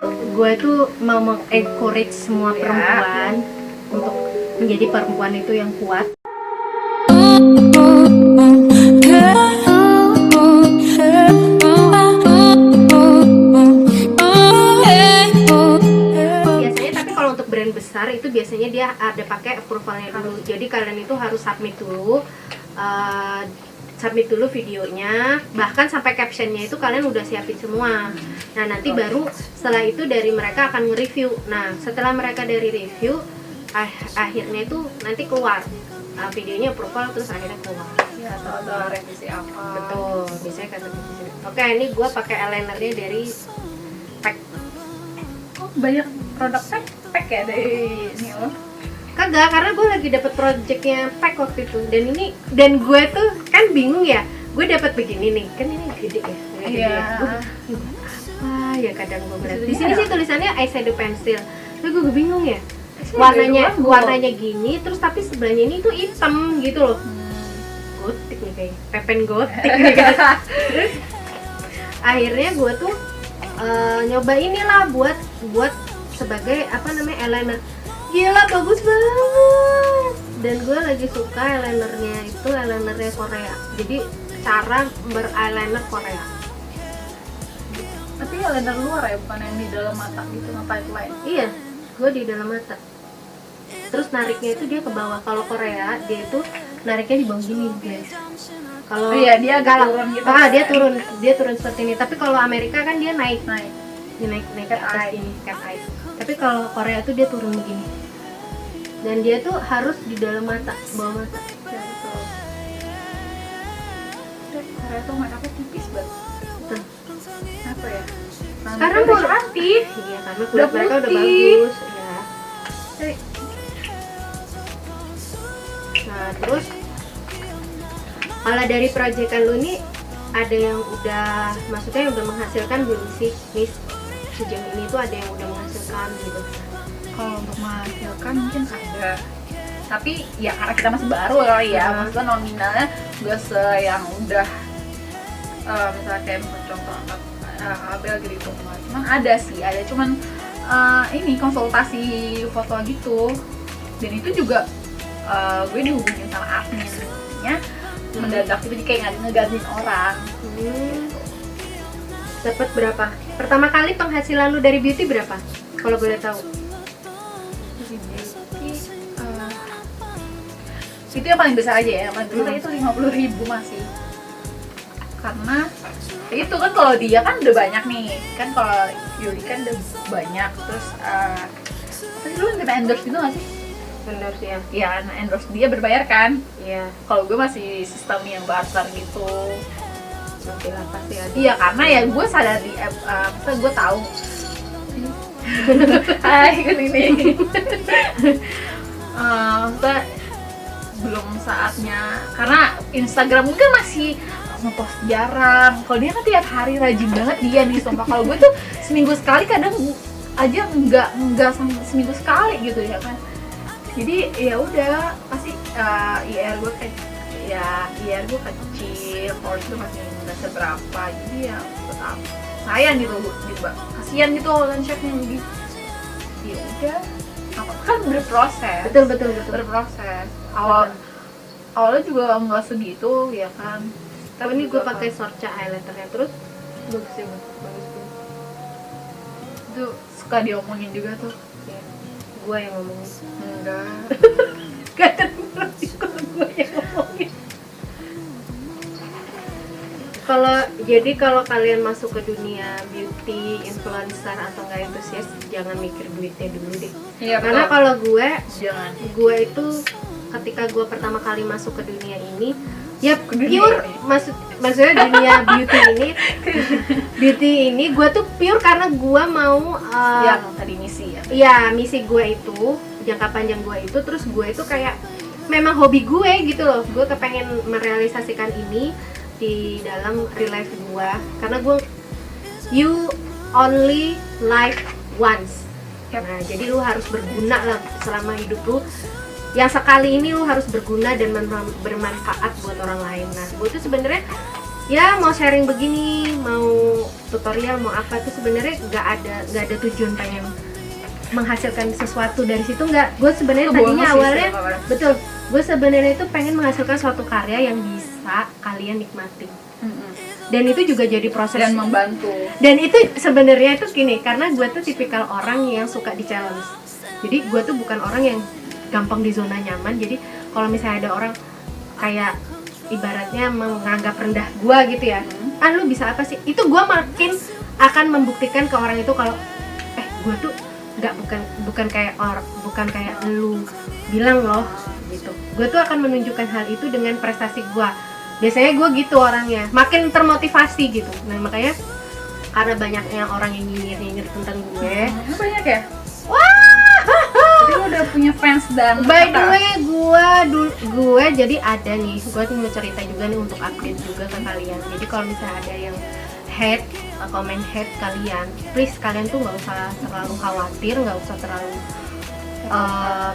Gue tuh mau mengencourage semua perempuan untuk menjadi perempuan itu yang kuat. Biasanya, tapi kalau untuk brand besar itu biasanya dia ada pakai approvalnya dulu. Jadi kalian itu harus submit dulu videonya, bahkan sampai captionnya itu kalian udah siapin semua. Nah nanti baru setelah itu dari mereka akan nge-review. Nah setelah mereka dari review, akhirnya itu nanti keluar videonya approval, terus akhirnya keluar. Ya, atau ada revisi apa? Betul, biasanya kata revisi. Oke, ini gue pakai eyelinernya dari Pack. Oh, banyak produk pack ya dari ini loh. Kagak, karena gue lagi dapet projectnya Pack waktu itu, dan gue tuh kan bingung ya, gue dapat begini nih, kan ini gede ya, Iya. Apa ya kadang gue ngeliat di sini sih tulisannya eyeshadow pencil, tapi gue bingung ya, warnanya gini, terus tapi sebelahnya ini tuh hitam gitu loh, gotik nih kayak pepen gotik nih kan. Terus akhirnya gue tuh nyoba inilah buat sebagai apa namanya eyeliner. Gila, bagus banget. Dan gue lagi suka eyelinernya itu eyelinernya Korea. Jadi cara bereyeliner Korea. Tapi eyeliner luar ya, bukan yang di dalam mata gitu, ngapain lain? Iya, gue di dalam mata. Terus nariknya itu dia ke bawah. Kalau Korea dia itu nariknya di bawah gini, guys. Kalau Iya, dia agak turun gitu. dia turun seperti ini. Tapi kalau Amerika kan dia naik Naik. ke atas ini, cat eye. Tapi kalau Korea tuh dia turun begini. Dan dia tuh harus di dalam mata, bawah mata. Ya, betul. Korea tuh makeup-nya tipis banget. Tuh. Apa ya? Karena udah udah cantik. Iya, karena kulit mereka udah putih. bagus, ya. Eh, Nah, terus kalau dari proyekan lu nih ada yang udah, maksudnya yang udah menghasilkan belum sih, Miss? Sejauh ini tuh ada yang udah menghasilkan gitu. kalau untuk menghasilkan mungkin ada, tapi ya karena kita masih baru kali ya, maksudnya nominalnya gak yang udah misalnya kayak contoh Abel gitu, cuman ada cuman ini konsultasi foto gitu, dan itu juga gue dihubungin sama adminnya mendadak gitu, jadi kayak ngegantiin orang. Dapat berapa? Pertama kali penghasilan lu dari beauty berapa? Kalau boleh tahu. Itu yang paling besar aja ya, yang paling besar itu 50.000 masih, karena itu kan kalau dia kan udah banyak nih kan, kalau Yuli kan udah banyak, terus tapi lu kena endorse gitu gak sih? Endorse ya? Iya, nah endorse dia berbayar kan? Iya. Kalau gue masih sistem yang barter gitu. Nanti lah pasti ada. Iya, karena ya gue sadar di maksudnya gue tahu. Hai, kan ini. Maksudnya belum saatnya, karena Instagram mungkin masih ngepost jarang. Kalau dia kan tiap hari rajin banget dia nih, sumpah. Kalau gue tuh seminggu sekali, kadang aja nggak sampai seminggu sekali gitu ya kan. Jadi ya udah pasti IR gue kecil, kalau itu masih nggak seberapa, jadi ya tetap sayang gitu kasihan gitu online chefnya gitu. Ya udah, apa kan berproses. Betul. Berproses. Awalnya juga nggak segitu ya kan. Tapi ini gue pakai Sorcha eyelinernya, terus bagus ya, bagus. Itu suka diomongin juga tuh. Ya, gue yang ngomongin. Enggak. Gak terlalu kalau gue yang ngomongin. Kalau kalian masuk ke dunia beauty, influencer atau nggak entusias, jangan mikir duitnya dulu deh. Iya, Karena kalau gue jangan. itu ketika gue pertama kali masuk ke dunia ini, ya dunia pure ini. maksudnya dunia beauty ini gue tuh pure karena gue mau Yang tadi misi ya. ya misi gue itu, jangka panjang gue itu, terus gue itu kayak memang hobi gue gitu loh. Gue kepengen merealisasikan ini di dalam real life gue, karena you only live once. Nah, jadi lu harus berguna lah selama hidup lu. Yang sekali ini lu harus berguna dan bermanfaat buat orang lain. Nah, gue tuh sebenarnya ya mau sharing begini, mau tutorial, mau apa tuh sebenarnya nggak ada tujuan pengen menghasilkan sesuatu dari situ, nggak. Gue sebenarnya tadinya awalnya betul, gue sebenarnya itu pengen menghasilkan suatu karya yang bisa kalian nikmati. Dan itu juga jadi proses dan membantu. Dan itu sebenarnya itu gini, karena gue tuh tipikal orang yang suka di challenge. Jadi gue tuh bukan orang yang gampang di zona nyaman. Jadi kalau misalnya ada orang kayak ibaratnya menganggap rendah gue gitu ya, lu bisa apa sih? Itu gue makin akan membuktikan ke orang itu kalau gue tuh bukan kayak lu bilang loh gitu. Gue tuh akan menunjukkan hal itu dengan prestasi gue. Biasanya gue gitu orangnya, makin termotivasi gitu. Nah makanya karena banyaknya orang yang nyinyir tentang gue. Banyak ya? Wah! Jadi lo udah punya fans dan by the way, gue jadi ada nih, gue tuh mau cerita juga nih untuk update juga ke kalian. Jadi kalau misalnya ada yang komen hate kalian, please kalian tuh nggak usah terlalu khawatir, nggak usah terlalu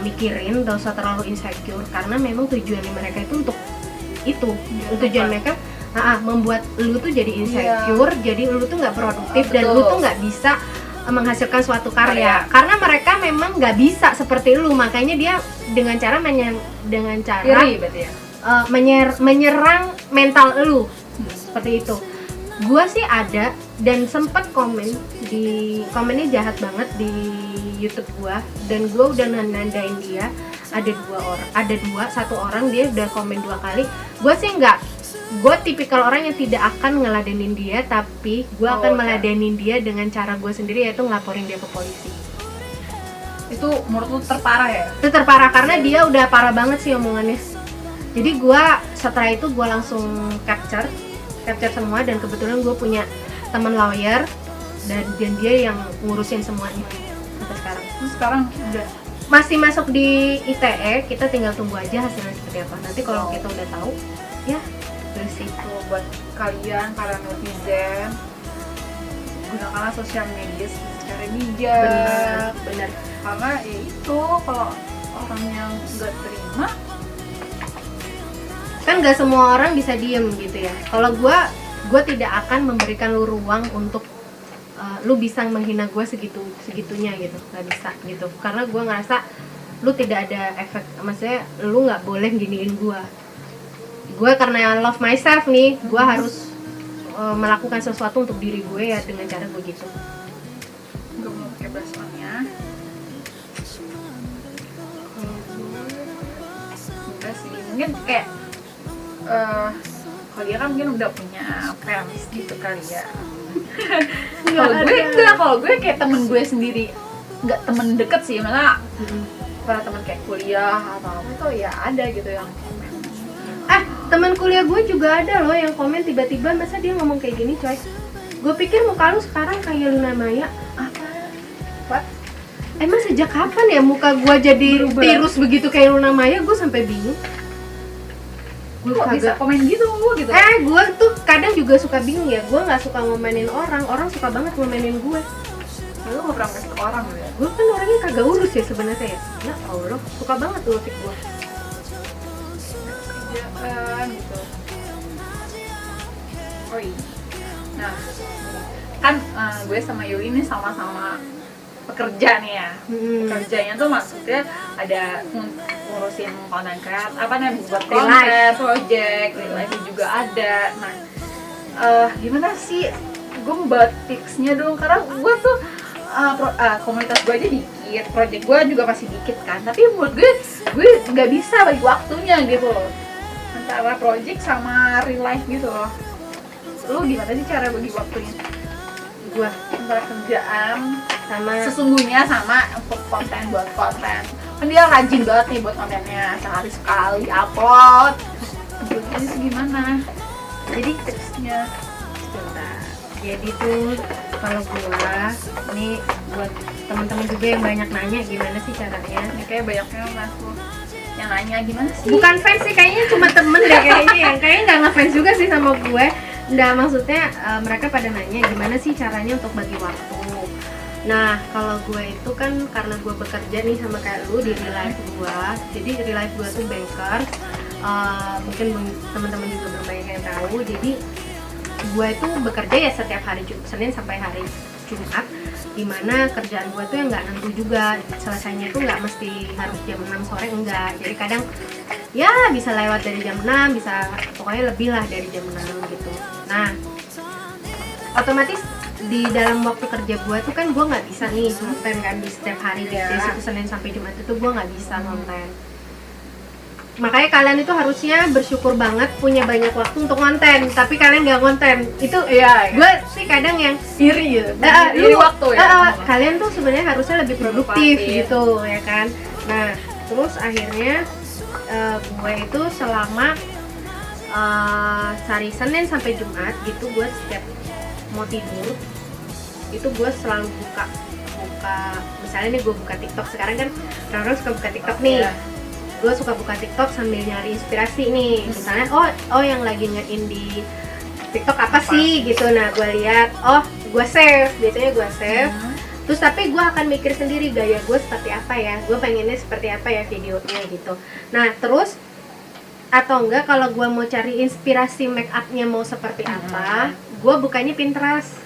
mikirin, nggak usah terlalu insecure, karena memang tujuannya mereka itu untuk tujuan mereka membuat lu tuh jadi insecure, jadi lu tuh nggak produktif dan lu tuh nggak bisa menghasilkan suatu karya. Karena mereka memang nggak bisa seperti lu, makanya dia dengan cara iri, berarti ya? menyerang mental lu seperti itu. Gua sih ada dan sempat komennya jahat banget di YouTube gua, dan gua udah nandain dia. Satu orang dia udah komen 2 kali. Gue sih gue tipikal orang yang tidak akan ngeladenin dia, tapi gue akan meladenin dia dengan cara gue sendiri, yaitu ngelaporin dia ke polisi. Itu menurut lu terparah ya? Itu terparah karena dia udah parah banget sih omongannya. Jadi gue setelah itu gue langsung capture semua, dan kebetulan gue punya teman lawyer dan dia yang ngurusin semuanya sampai sekarang. Terus sekarang udah masih masuk di ITE, kita tinggal tunggu aja hasilnya seperti apa. Nanti kalau kita udah tahu, ya bersih. Buat kalian para netizen, gunakanlah sosial media secara bijak. Bener. Karena itu kalau orang yang nggak terima, kan nggak semua orang bisa diem gitu ya. Kalau gue tidak akan memberikan lu ruang untuk lu bisa menghina gue segitunya gitu, nggak bisa gitu, karena gue ngerasa lu tidak ada efek, maksudnya lu nggak boleh giniin gue karena love myself nih, gue harus melakukan sesuatu untuk diri gue ya dengan cara gue gitu. Gue mau pakai blush-on-nya. Enggak sih, mungkin kayak kalau dia kan mungkin udah punya fans gitu kali ya. Kalau gue kayak temen gue sendiri, nggak temen deket sih, malah para temen kayak kuliah atau apa tuh ya ada gitu yang komen. Teman kuliah gue juga ada loh yang komen tiba-tiba, masa dia ngomong kayak gini coy. Gue pikir muka lu sekarang kayak Luna Maya. Apa? What? Emang sejak kapan ya muka gue jadi tirus begitu kayak Luna Maya? Gue sampai bingung. Gue kok bisa komen gitu? Gue tuh kadang juga suka bingung ya. Gue nggak suka ngomenin orang suka banget ngomenin gue. Lu nggak pernah ngasih ke orang gitu ya? Gue kan orangnya kagak urus ya sebenarnya ya. Ya Allah, suka banget tuh tip gue. Kerjaan gitu. Oh iya. Nah, kan gue sama Yuli ini sama-sama pekerja nih ya. Pekerjanya tuh maksudnya ada ngurusin konten kreatif, apa namanya, buat konten, project, real life juga ada. Nah, gimana sih? Gue mau buat tipsnya dong, karena gue tuh komunitas gue aja dikit, project gue juga masih dikit kan. Tapi menurut gue nggak bisa bagi waktunya gitu loh, antara project sama real life gitu loh. Lu gimana sih cara bagi waktunya? Gue antara kerjaan sama sesungguhnya sama untuk konten, buat konten. Kan dia rajin banget nih buat kontennya, sehari sekali upload. Jadi gimana? Jadi tipsnya sebentar. Jadi tuh kalau ini buat teman-teman juga yang banyak nanya gimana sih caranya? Ini kayak banyaknya masuk yang nanya gimana sih? Bukan fans sih, kayaknya cuma temen deh kayaknya, yang kayaknya nggak ngefans juga sih sama gue. Nggak, maksudnya mereka pada nanya gimana sih caranya untuk bagi waktu. Nah, kalau gue itu kan karena gue bekerja nih sama kayak lu di real life gue, jadi real life gue tuh banker. Mungkin teman-teman juga belum banyak yang tahu. Jadi gue itu bekerja ya setiap hari Senin sampai hari Jumat, dimana kerjaan gue tuh yang nggak nentu juga, selesainya tuh nggak mesti harus jam 6 sore, enggak. Jadi kadang ya bisa lewat dari jam 6, bisa pokoknya lebih lah dari jam 6 gitu. Nah, otomatis di dalam waktu kerja gue tuh kan gue nggak bisa nih konten kan di setiap hari di situ Senin sampai Jumat itu gue nggak bisa konten. Makanya kalian itu harusnya bersyukur banget punya banyak waktu untuk konten, tapi kalian nggak konten. Itu gue sih kadang yang iri ya, iri waktu ya. Kalian tuh sebenarnya harusnya lebih produktif gitu ya kan. Nah terus akhirnya gue itu selama hari Senin sampai Jumat gitu, gue setiap mau tidur itu gue selalu buka misalnya nih gue buka TikTok. Sekarang kan orang-orang suka buka TikTok nih. Gue suka buka TikTok sambil nyari inspirasi nih, misalnya oh yang lagi nge-in di TikTok apa sih gitu. Nah gue lihat, gue save, biasanya gue save. Terus tapi gue akan mikir sendiri gaya gue seperti apa ya, gue pengennya seperti apa ya videonya gitu. Nah terus atau enggak kalau gue mau cari inspirasi make upnya mau seperti apa, gue bukanya Pinterest.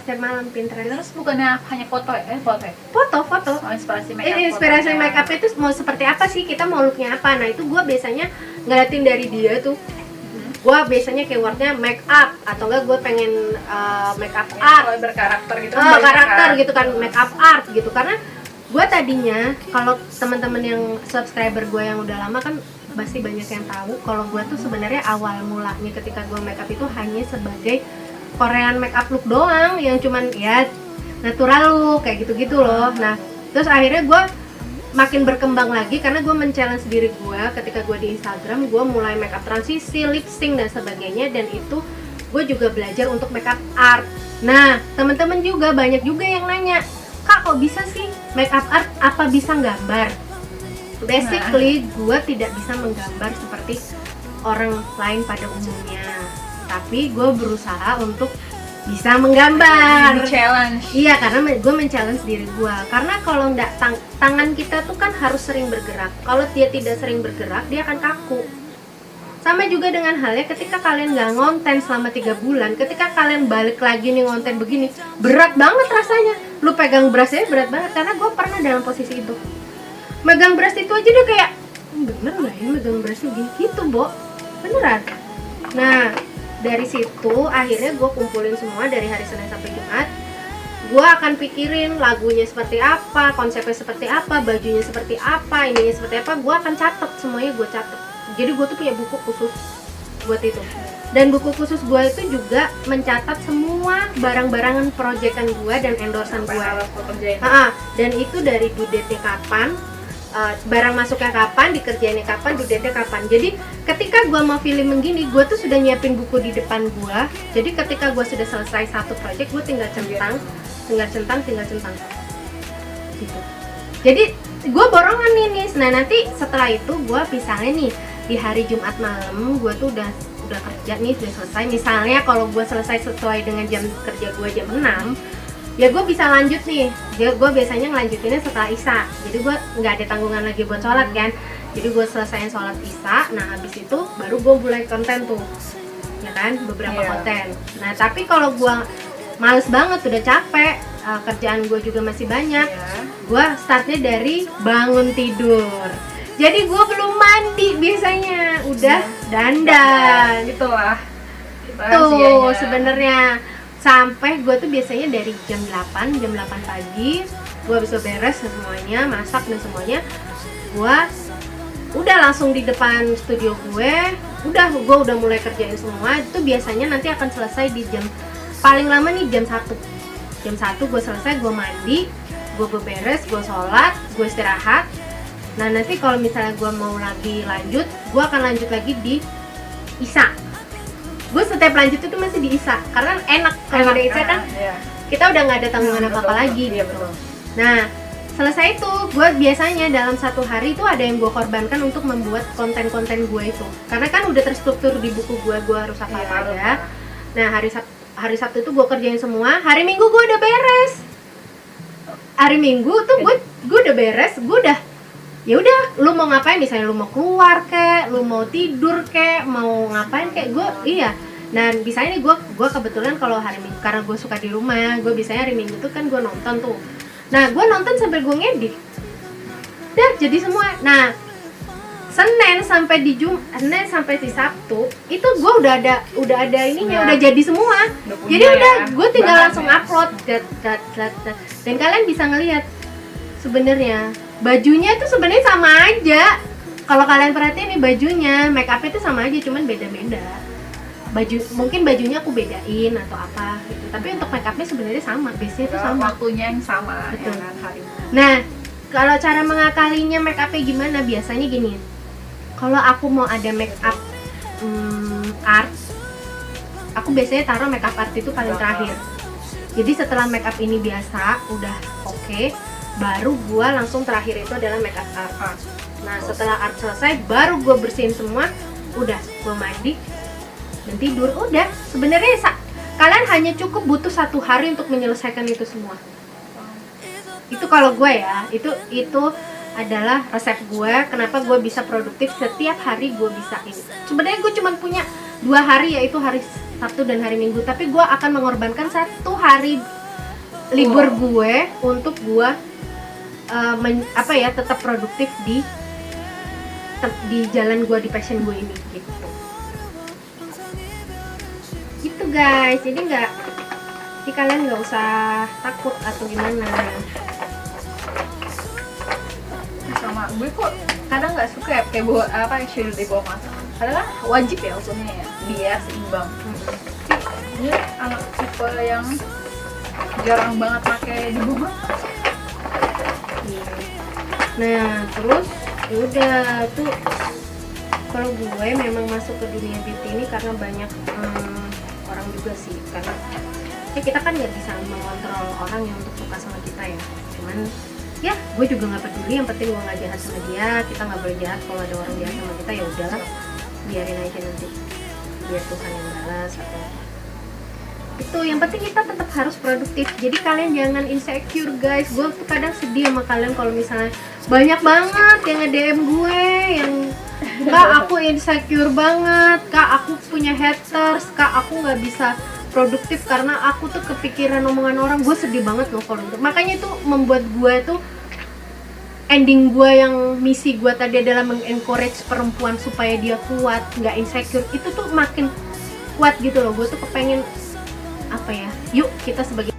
Setiap malam Pinterest. Terus bukannya hanya foto ya? Foto. Inspirasi make up. Inspirasi make up itu mau seperti apa sih? Kita mau looknya apa? Nah itu gue biasanya ngeliatin dari dia tuh. Gue biasanya keywordnya make up atau enggak gue pengen make up art. Kalau berkarakter gitu. Karakter gitu kan, make up art gitu. Karena gue tadinya kalau teman-teman yang subscriber gue yang udah lama kan pasti banyak yang tahu kalau gue tuh sebenarnya awal mulanya ketika gue make up itu hanya sebagai Korean make up look doang, yang cuman ya natural look kayak gitu-gitu loh. Nah terus akhirnya gue makin berkembang lagi karena gue men-challenge diri gue ketika gue di Instagram. Gue mulai make up transisi, lip sync dan sebagainya, dan itu gue juga belajar untuk make up art. Nah teman-teman juga banyak juga yang nanya, Kak kok bisa sih make up art, apa bisa gambar? Basically gue tidak bisa menggambar seperti orang lain pada umumnya, tapi gue berusaha untuk bisa menggambar. Challenge. Iya, karena gue men-challenge diri gue. Karena kalau enggak tangan kita tuh kan harus sering bergerak. Kalau dia tidak sering bergerak, dia akan kaku. Sama juga dengan halnya ketika kalian nggak ngonten selama 3 bulan, ketika kalian balik lagi nih ngonten begini, berat banget rasanya. Lu pegang brushnya berat banget, karena gue pernah dalam posisi itu. Megang brush itu aja dia kayak, bener nggak ya megang brushnya gitu, Bo? Beneran. Nah dari situ akhirnya gue kumpulin semua dari hari Senin sampai Jumat. Gue akan pikirin lagunya seperti apa, konsepnya seperti apa, bajunya seperti apa, ininya seperti apa. Gue akan catat semuanya, gue catat. Jadi gue tuh punya buku khusus buat itu. Dan buku khusus gue itu juga mencatat semua barang-barangan proyekan gue dan endorsean gue. Dan itu dari due date-nya kapan, barang masuknya kapan, dikerjainnya kapan, due date-nya kapan. Jadi ketika gue mau filming gini, gue tuh sudah nyiapin buku di depan gue. Jadi ketika gue sudah selesai satu project, gue tinggal centang gitu. Jadi gue borongan nih. Nah nanti setelah itu gue misalnya nih di hari Jumat malam gue tuh udah kerja nih, sudah selesai. Misalnya kalau gue selesai sesuai dengan jam kerja gue jam 6, ya gue bisa lanjut nih. Gue biasanya ngelanjutinnya setelah Isya. Jadi gue nggak ada tanggungan lagi buat sholat kan. Jadi gue selesaiin sholat Isya. Nah habis itu baru gue mulai konten tuh, ya kan, beberapa konten. Nah tapi kalau gue males banget, udah capek, kerjaan gue juga masih banyak, gue startnya dari bangun tidur. Jadi gue belum mandi biasanya, udah dandan gitulah. Tuh sebenarnya sampai gue tuh biasanya dari jam 8 pagi gue bisa beres semuanya, masak dan semuanya, gue udah langsung di depan studio gue udah mulai kerjain semua. Itu biasanya nanti akan selesai di jam paling lama nih jam 1 gue selesai, gue mandi, gue beberes, gue sholat, gue istirahat. Nah nanti kalau misalnya gue mau lagi lanjut, gue akan lanjut lagi di Isya. Gue setiap lanjut itu masih di Isya, karena enak kalau udah Isya kan kita udah nggak ada tanggungan apa-apa lagi gitu. Nah selesai itu, gue biasanya dalam satu hari itu ada yang gue korbankan untuk membuat konten-konten gue itu, karena kan udah terstruktur di buku gue harus apa-apa aja. Nah hari Sabtu itu gue kerjain semua, hari Minggu gue udah beres. Hari Minggu tuh gue udah beres, gue udah ya udah, lu mau ngapain, misalnya lu mau keluar kek, lu mau tidur kek, mau ngapain kek, gue Dan biasanya nih gue kebetulan kalau hari Minggu, karena gue suka di rumah, gue biasanya hari Minggu tuh kan gue nonton tuh. Nah gue nonton sampai gue ngedit, dah jadi semua. Nah Senin sampai di Sabtu itu gue udah ada ininya, udah jadi semua. Jadi udah gue tinggal langsung upload. Dan kalian bisa ngelihat sebenarnya bajunya itu sebenarnya sama aja. Kalau kalian perhatiin nih bajunya, make up itu sama aja, cuman beda-beda. Mungkin bajunya aku bedain atau apa gitu. Tapi untuk make upnya sebenarnya sama, base-nya itu sama. Waktunya yang sama. Betul. Ya kan, hari. Nah, kalau cara mengakalinya make upnya gimana? Biasanya gini. Kalau aku mau ada make up art, aku biasanya taruh make up art itu paling terakhir. Jadi setelah make up ini biasa, udah oke, baru gua langsung terakhir itu adalah make up art. Nah setelah art selesai, baru gua bersihin semua, udah gua mandi dan tidur. Udah, sebenarnya kalian hanya cukup butuh 1 hari untuk menyelesaikan itu semua. Itu kalau gue ya, itu adalah resep gue kenapa gue bisa produktif setiap hari. Gue bisa ini sebenarnya gue cuma punya 2 hari, yaitu hari Sabtu dan hari Minggu, tapi gue akan mengorbankan 1 hari libur gue untuk gue tetap produktif di jalan gue, di passion gue ini gitu guys. Jadi kalian nggak usah takut atau gimana. Sama gue kok kadang nggak suka ya kayak bawa shadow di bawah mata. Padahal kan wajib ya usulnya ya, biar seimbang. Ini anak tipe yang jarang banget pakai di bawah mata. Nah terus udah tuh, kalau gue memang masuk ke dunia beauty ini karena banyak orang juga sih, karena kita kan nggak bisa mengontrol orang yang untuk suka sama kita ya. Cuman ya gue juga nggak peduli, yang penting gue nggak jahat sama dia. Kita nggak boleh jahat. Kalau ada orang jahat sama kita ya udahlah, biarin aja, nanti biar Tuhan yang balas atau itu. Yang penting kita tetap harus produktif. Jadi kalian jangan insecure guys. Gue tuh kadang sedih sama kalian kalau misalnya banyak banget yang nge-DM gue yang Kak aku insecure banget, Kak aku punya haters, Kak aku nggak bisa produktif karena aku tuh kepikiran omongan orang. Gue sedih banget loh kalau itu. Makanya itu membuat gue tuh ending gue yang misi gue tadi adalah mengencourage perempuan supaya dia kuat, nggak insecure, itu tuh makin kuat gitu loh. Gue tuh kepengen yuk kita sebagai